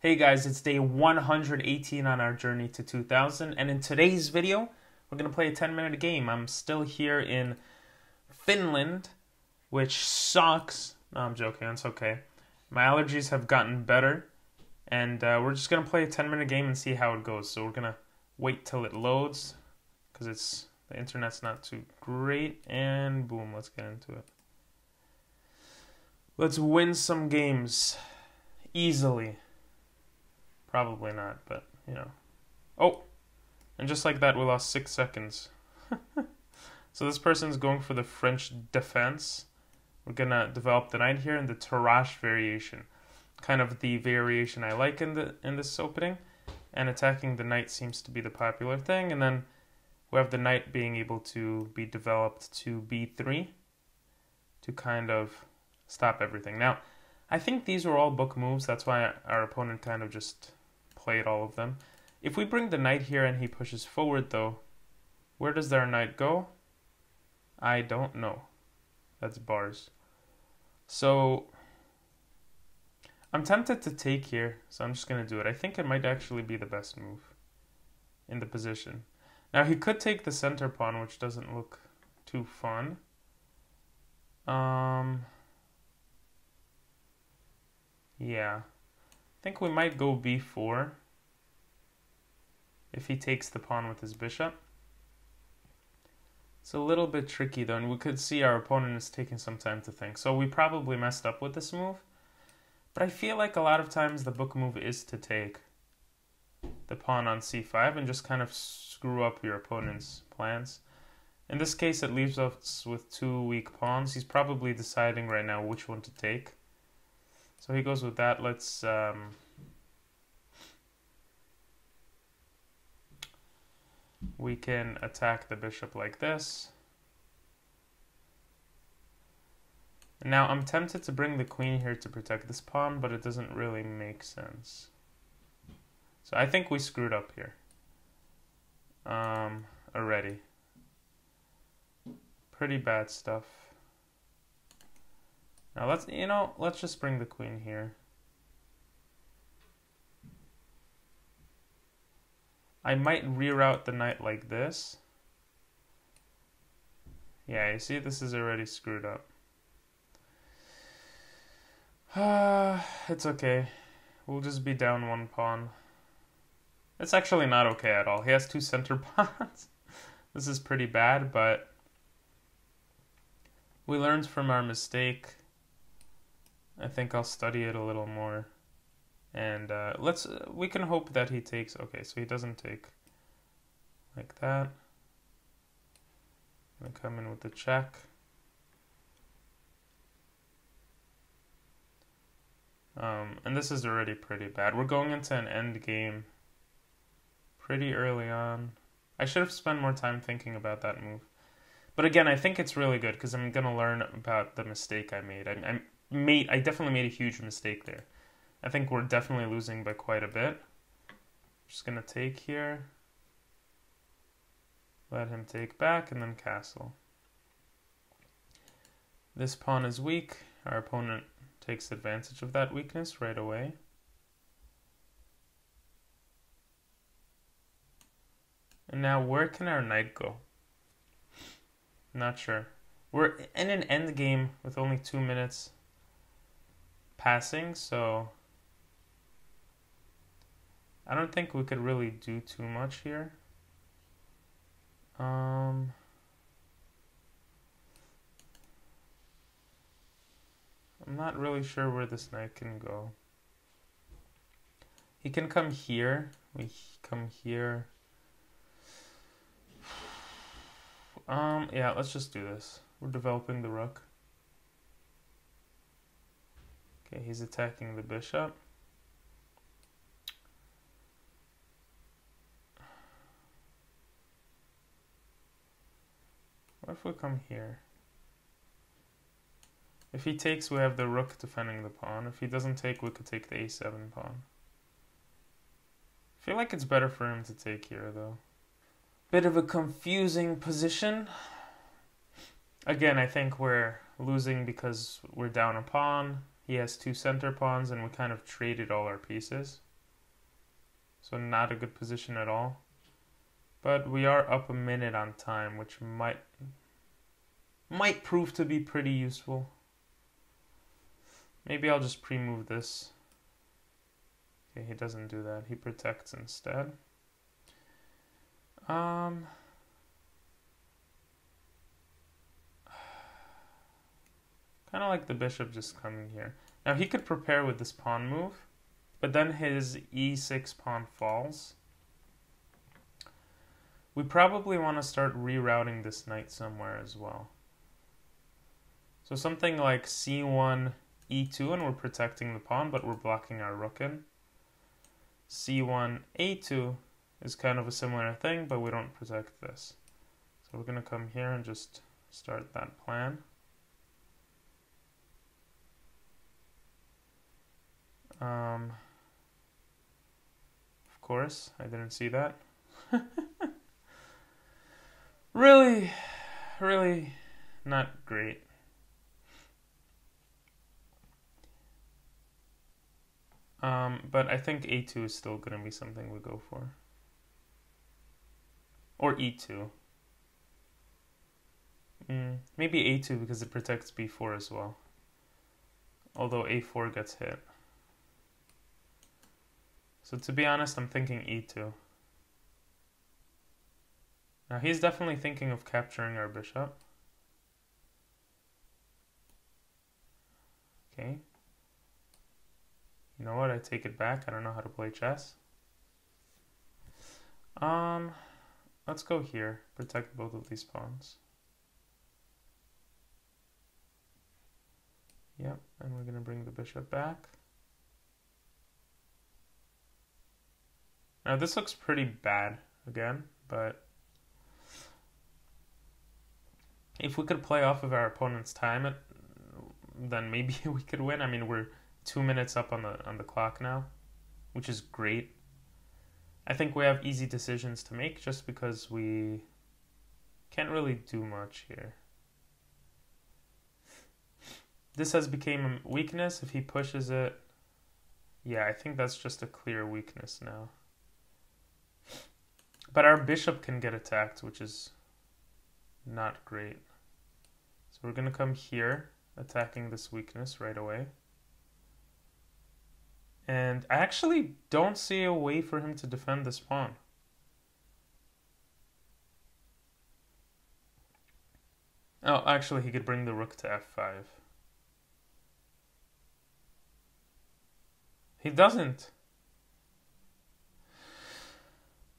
Hey guys, it's day 118 on our journey to 2000, and in today's video, we're going to play a 10-minute game. I'm still here in Finland, which sucks. No, I'm joking, it's okay. My allergies have gotten better, and we're just going to play a 10-minute game and see how it goes. So we're going to wait till it loads, because the internet's not too great, and boom, let's get into it. Let's win some games easily. Probably not, but, you know. Oh! And just like that, we lost 6 seconds. So this person's going for the French defense. We're going to develop the knight here in the Tarrasch variation. Kind of the variation I like in this opening. And attacking the knight seems to be the popular thing. And then we have the knight being able to be developed to b3 to kind of stop everything. Now, I think these were all book moves. That's why our opponent kind of just played all of them. If we bring the knight here and he pushes forward, though, where does their knight go? I don't know. That's bars. So I'm tempted to take here, so I'm just going to do it. I think it might actually be the best move in the position. Now, he could take the center pawn, which doesn't look too fun. Yeah. I think we might go b4 if he takes the pawn with his bishop. It's a little bit tricky though, and we could see our opponent is taking some time to think. So we probably messed up with this move. But I feel like a lot of times the book move is to take the pawn on c5 and just kind of screw up your opponent's plans. In this case, it leaves us with 2 weak pawns. He's probably deciding right now which one to take. So he goes with that. Let's we can attack the bishop like this. Now I'm tempted to bring the queen here to protect this pawn, but it doesn't really make sense. So I think we screwed up here already. Pretty bad stuff. Now let's just bring the queen here. I might reroute the knight like this. Yeah, you see, this is already screwed up. It's okay. We'll just be down 1 pawn. It's actually not okay at all. He has 2 center pawns. This is pretty bad, but we learned from our mistake. I think I'll study it a little more. And we can hope that he takes. Okay, so he doesn't take like that. Gonna come in with the check. And this is already pretty bad. We're going into an end game pretty early on. I should have spent more time thinking about that move. But again, I think it's really good because I'm gonna learn about the mistake I made. I definitely made a huge mistake there. I think we're definitely losing by quite a bit. Just gonna take here. Let him take back and then castle. This pawn is weak. Our opponent takes advantage of that weakness right away. And now where can our knight go? Not sure. We're in an end game with only 2 minutes passing, so I don't think we could really do too much here. I'm not really sure where this knight can go. He can come here. We come here. Yeah, let's just do this. We're developing the rook. Okay, he's attacking the bishop. What if we come here? If he takes, we have the rook defending the pawn. If he doesn't take, we could take the a7 pawn. I feel like it's better for him to take here, though. Bit of a confusing position. Again, I think we're losing because we're down a pawn. He has 2 center pawns, and we kind of traded all our pieces. So not a good position at all. But we are up a minute on time, which might prove to be pretty useful. Maybe I'll just pre-move this. Okay, he doesn't do that. He protects instead. Kind of like the bishop just coming here. Now he could prepare with this pawn move, but then his e6 pawn falls. We probably want to start rerouting this knight somewhere as well. So something like c1, e2, and we're protecting the pawn, but we're blocking our rook in. c1, a2 is kind of a similar thing, but we don't protect this. So we're going to come here and just start that plan. Of course, I didn't see that. Really not great. But I think a2 is still going to be something we go for. Or e2. Maybe a2 because it protects b4 as well. Although a4 gets hit. So to be honest, I'm thinking e2. Now he's definitely thinking of capturing our bishop. Okay. You know what? I take it back. I don't know how to play chess. Let's go here. Protect both of these pawns. Yep, and we're going to bring the bishop back. Now this looks pretty bad again, but if we could play off of our opponent's time, then maybe we could win. I mean, we're 2 minutes up on the clock now, which is great. I think we have easy decisions to make just because we can't really do much here. This has become a weakness. If he pushes it, yeah, I think that's just a clear weakness now. But our bishop can get attacked, which is not great. So we're going to come here, attacking this weakness right away. And I actually don't see a way for him to defend this pawn. Oh, actually, he could bring the rook to f5. He doesn't.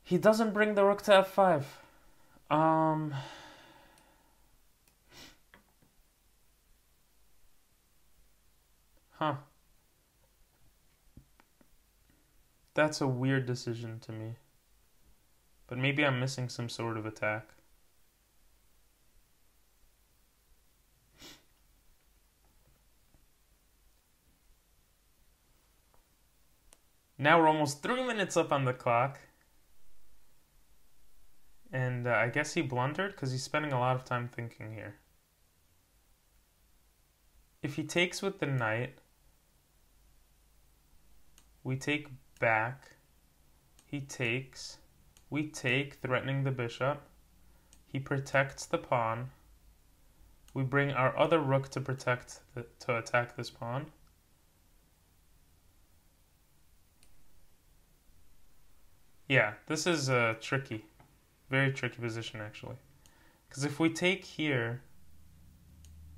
He doesn't bring the rook to f5. Huh. That's a weird decision to me. But maybe I'm missing some sort of attack. Now we're almost 3 minutes up on the clock. And I guess he blundered because he's spending a lot of time thinking here. If he takes with the knight, we take back, he takes, we take, threatening the bishop, he protects the pawn, we bring our other rook to attack this pawn. Yeah, this is tricky. Very tricky position, actually. Because if we take here,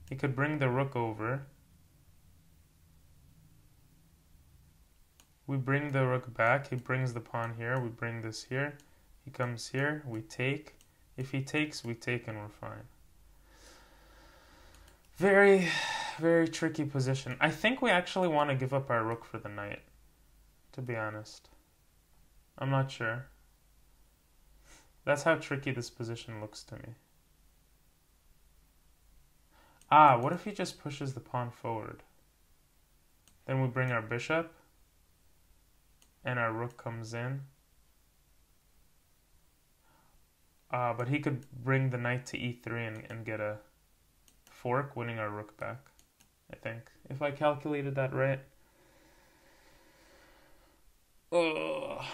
he could bring the rook over. We bring the rook back. He brings the pawn here. We bring this here. He comes here. We take. If he takes, we take, and we're fine. Very, very tricky position. I think we actually want to give up our rook for the knight, to be honest. I'm not sure. That's how tricky this position looks to me. Ah, what if he just pushes the pawn forward? Then we bring our bishop, and our rook comes in. But he could bring the knight to e3 and get a fork, winning our rook back, I think. If I calculated that right. Ugh.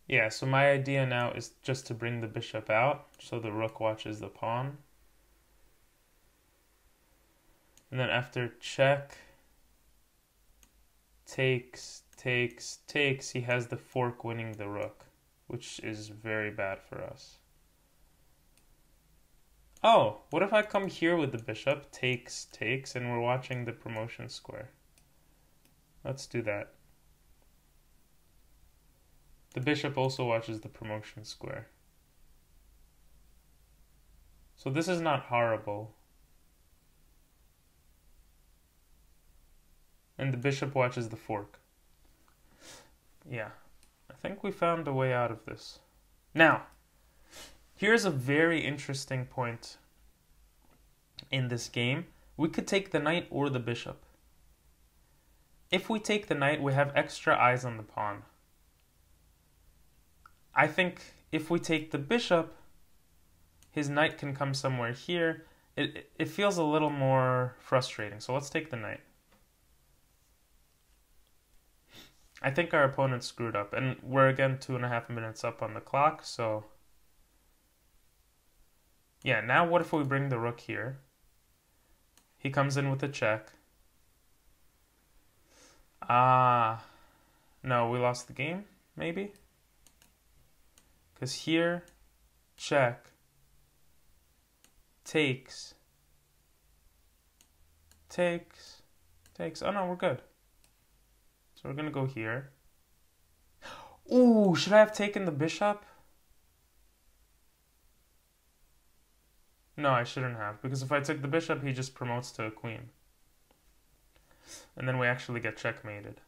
Yeah, so my idea now is just to bring the bishop out so the rook watches the pawn. And then after check, takes, he has the fork winning the rook, which is very bad for us. Oh, what if I come here with the bishop, takes, and we're watching the promotion square? Let's do that. The bishop also watches the promotion square. So this is not horrible. And the bishop watches the fork. Yeah, I think we found a way out of this. Now, here's a very interesting point in this game. We could take the knight or the bishop. If we take the knight, we have extra eyes on the pawn. I think if we take the bishop, his knight can come somewhere here. It feels a little more frustrating. So let's take the knight. I think our opponent screwed up, and we're again 2.5 minutes up on the clock, so yeah, now what if we bring the rook here? He comes in with a check. No, we lost the game, maybe? Because here, check, takes. Oh no, we're good. So we're going to go here. Ooh, should I have taken the bishop? No, I shouldn't have, because if I took the bishop, he just promotes to a queen. And then we actually get checkmated.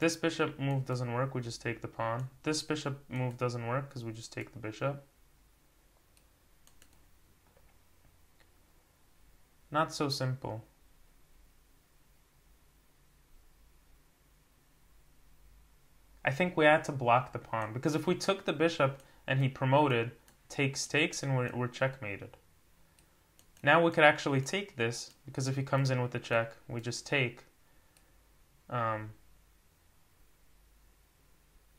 This bishop move doesn't work, we just take the pawn. This bishop move doesn't work because we just take the bishop. Not so simple. I think we had to block the pawn, because if we took the bishop and he promoted, takes, and we're checkmated. Now we could actually take this, because if he comes in with the check, we just take. Yeah,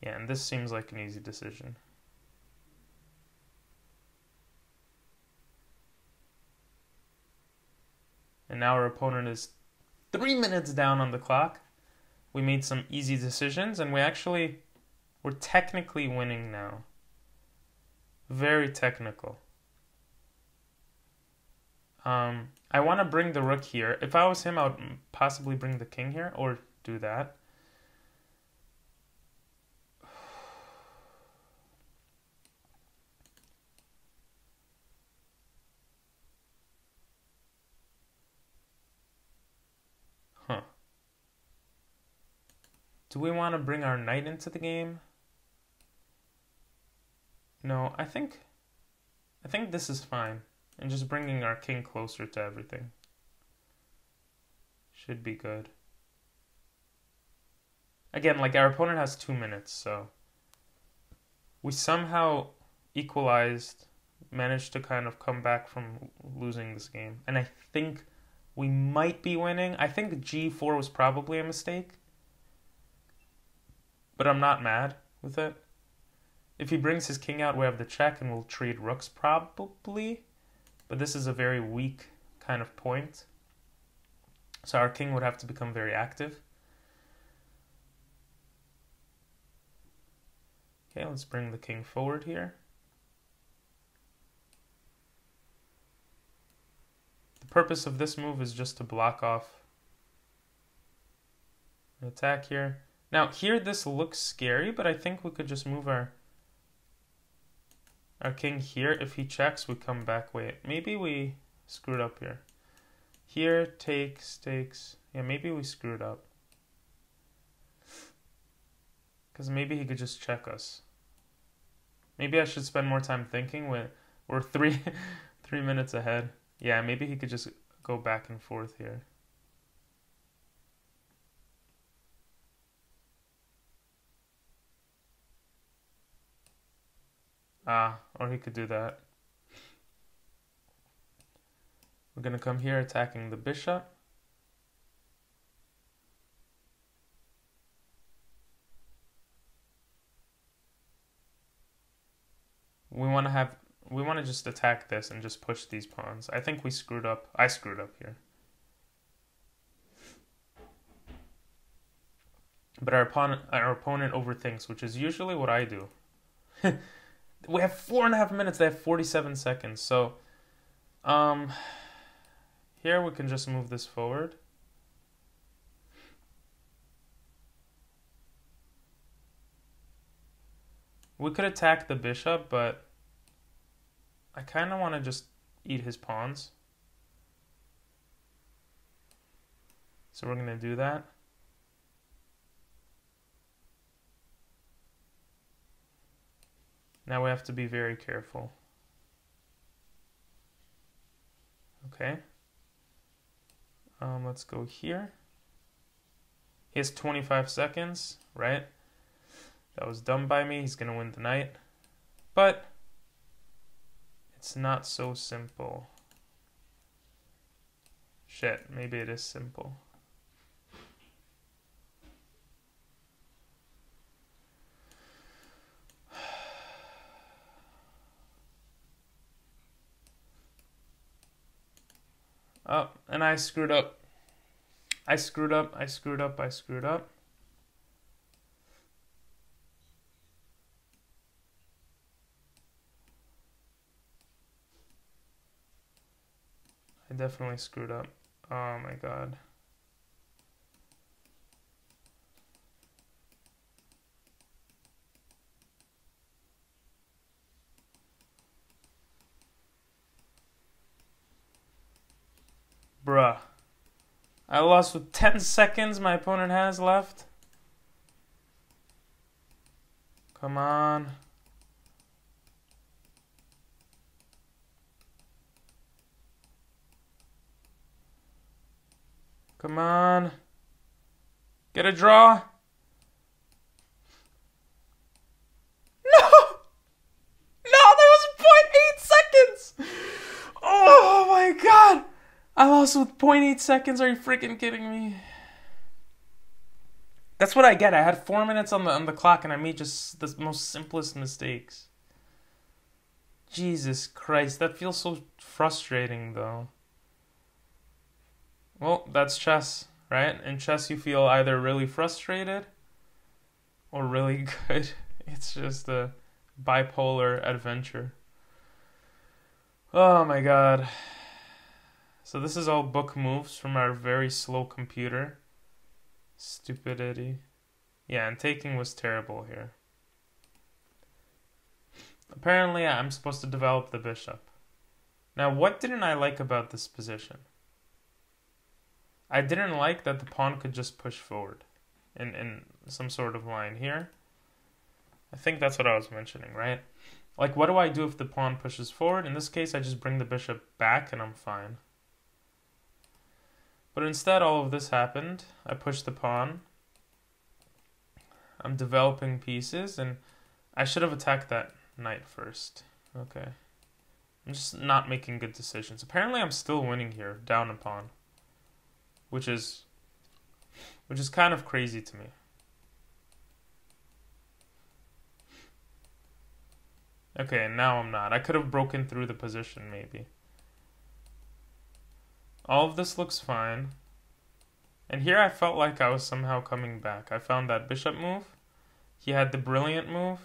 and this seems like an easy decision. And now our opponent is 3 minutes down on the clock. We made some easy decisions, and we're technically winning now. Very technical. I want to bring the rook here. If I was him, I would possibly bring the king here, or do that. Huh. Do we want to bring our knight into the game? No, I think this is fine. And just bringing our king closer to everything should be good. Again, like, our opponent has 2 minutes, so we somehow equalized, managed to kind of come back from losing this game. And I think we might be winning. I think g4 was probably a mistake, but I'm not mad with it. If he brings his king out, we have the check, and we'll trade rooks probably. But this is a very weak kind of point. So our king would have to become very active. Okay, let's bring the king forward here. The purpose of this move is just to block off an attack here. Now, here this looks scary, but I think we could just move our king here. If he checks, we come back. Wait, maybe we screwed up here. Here, takes. Yeah, maybe we screwed up. Because maybe he could just check us. Maybe I should spend more time thinking. We're 3 minutes ahead. Yeah, maybe he could just go back and forth here. Or he could do that. We're going to come here attacking the bishop. want to just attack this and just push these pawns. I think we screwed up. I screwed up here. But our opponent overthinks, which is usually what I do. We have 4.5 minutes. They have 47 seconds. So, here we can just move this forward. We could attack the bishop, but I kind of want to just eat his pawns. So we're going to do that. Now we have to be very careful. Okay. Let's go here. He has 25 seconds, right? That was dumb by me. He's going to win the knight. But it's not so simple. Shit, maybe it is simple. Oh, and I screwed up. I screwed up. I screwed up. I screwed up. I definitely screwed up. Oh my god. Bruh. I lost with 10 seconds my opponent has left. Come on. Come on. Get a draw. No! No, that was 0.8 seconds! Oh my god! I lost with 0.8 seconds. Are you freaking kidding me? That's what I get. I had 4 minutes on the clock and I made just the most simplest mistakes. Jesus Christ, that feels so frustrating though. Well, that's chess, right? In chess you feel either really frustrated or really good. It's just a bipolar adventure. Oh my god. So this is all book moves from our very slow computer. Stupidity. Yeah, and taking was terrible here. Apparently I'm supposed to develop the bishop. Now what didn't I like about this position? I didn't like that the pawn could just push forward in some sort of line here. I think that's what I was mentioning, right? Like, what do I do if the pawn pushes forward? In this case, I just bring the bishop back and I'm fine. But instead, all of this happened. I pushed the pawn. I'm developing pieces, and I should have attacked that knight first. Okay. I'm just not making good decisions. Apparently, I'm still winning here, down a pawn. Which is kind of crazy to me. Okay, now I'm not. I could have broken through the position, maybe. All of this looks fine. And here I felt like I was somehow coming back. I found that bishop move. He had the brilliant move.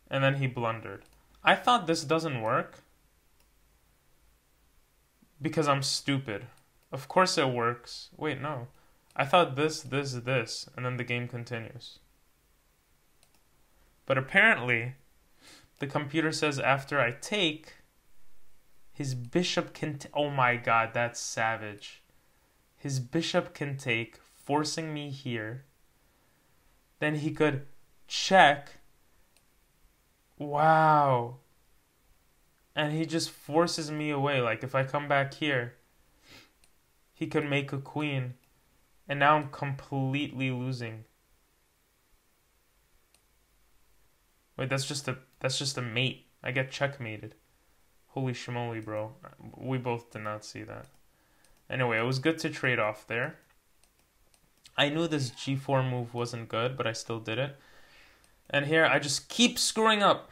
And then he blundered. I thought this doesn't work. Because I'm stupid. Of course it works. Wait, no. I thought this, and then the game continues. But apparently, the computer says after I take, his bishop can... oh my god, that's savage. His bishop can take, forcing me here. Then he could check. Wow. And he just forces me away. Like, if I come back here, he could make a queen. And now I'm completely losing. Wait, that's just a mate. I get checkmated. Holy shmoly, bro. We both did not see that. Anyway, it was good to trade off there. I knew this g4 move wasn't good, but I still did it. And here, I just keep screwing up.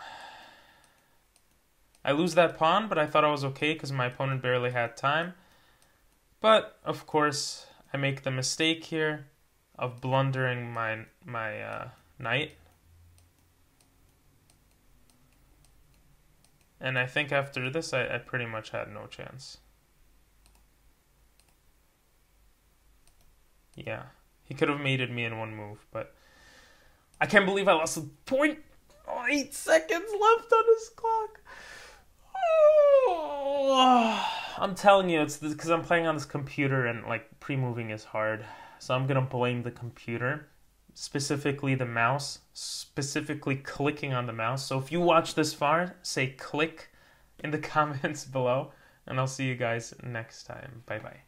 I lose that pawn, but I thought I was okay because my opponent barely had time. But, of course, I make the mistake here of blundering my knight. And I think after this, I pretty much had no chance. Yeah, he could have mated me in one move, but I can't believe I lost a point. Oh, 8 seconds left on his clock. Oh, I'm telling you, it's because I'm playing on this computer and like pre-moving is hard. So I'm gonna blame the computer, specifically the mouse, specifically clicking on the mouse. So if you watch this far, say click in the comments below, and I'll see you guys next time. Bye bye.